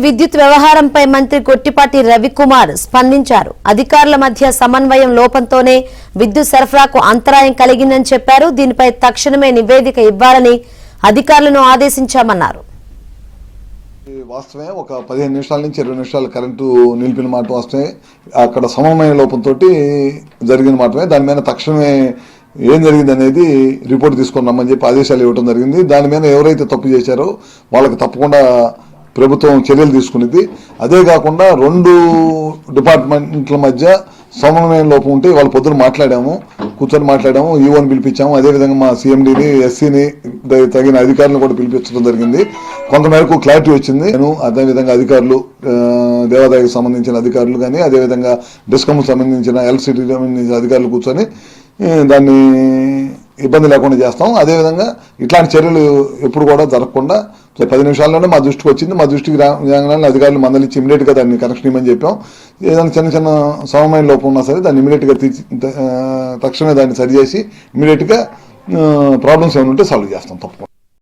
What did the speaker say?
విద్యుత్ వ్యవహారంపై మంత్రి గొట్టిపాటి రవికుమార్ స్పందించారు. అధికారుల మధ్య సమన్వయం లోపంతోనే విద్యుత్ సరఫరాకు అంతరాయం కలిగిందని చెప్పారు. దీనిపై తక్షణమే నివేదిక ఇవ్వాలని అధికారులను ఆదేశించామన్నారు. వాస్తవమే ఒక 15 నిమిషాల నుంచి 20 నిమిషాలు కరెంటు నిలిపిన మాట వాస్తవమే. అక్కడ సమన్వయ లోపంతో జరిగిన మాటమే. దాని మీద తక్షణమే ఏం జరిగింది అనేది రిపోర్ట్ తీసుకొని రమ్మని చెప్పి ఆదేశాలు ఇవ్వడం జరిగింది. దాని మీద ఎవరైతే తప్పు చేశారో వాళ్ళకి తప్పకుండా ప్రభుత్వం చర్యలు తీసుకునేది. అదే కాకుండా 2 డిపార్ట్మెంట్ల మధ్య సమన్వయం లోపం ఉంటే వాళ్ళు పొద్దున కూర్చొని మాట్లాడాము, ఈఓని పిలిపించాము. అదేవిధంగా మా సీఎండీని, ఎస్సీని, తగిన అధికారులను కూడా పిలిపించడం జరిగింది. కొంతమేరకు క్లారిటీ వచ్చింది. నేను అదేవిధంగా అధికారులు, దేవాదాయకు సంబంధించిన అధికారులు కానీ, అదేవిధంగా డిస్కమ్ సంబంధించిన ఎలక్ట్రిసిటీ సంబంధించిన అధికారులు కూర్చొని దాన్ని ఇబ్బంది లేకుండా చేస్తాం. అదేవిధంగా ఇట్లాంటి చర్యలు ఎప్పుడు కూడా జరగకుండా 10 నిమిషాల్లోనే మా దృష్టికి వచ్చింది. మా దృష్టికి రాగానే అధికారులు మందలిచ్చి ఇమీడియట్గా దాన్ని కనెక్షన్ ఇవ్వమని చెప్పాం. ఏదైనా చిన్న సమన్వయ లోపం ఉన్నా సరే దాన్ని ఇమీడియట్గా తక్షణమే దాన్ని సరిచేసి ఇమీడియట్గా ప్రాబ్లమ్స్ ఏమైనా ఉంటే సాల్వ్ చేస్తాం తప్పకుండా.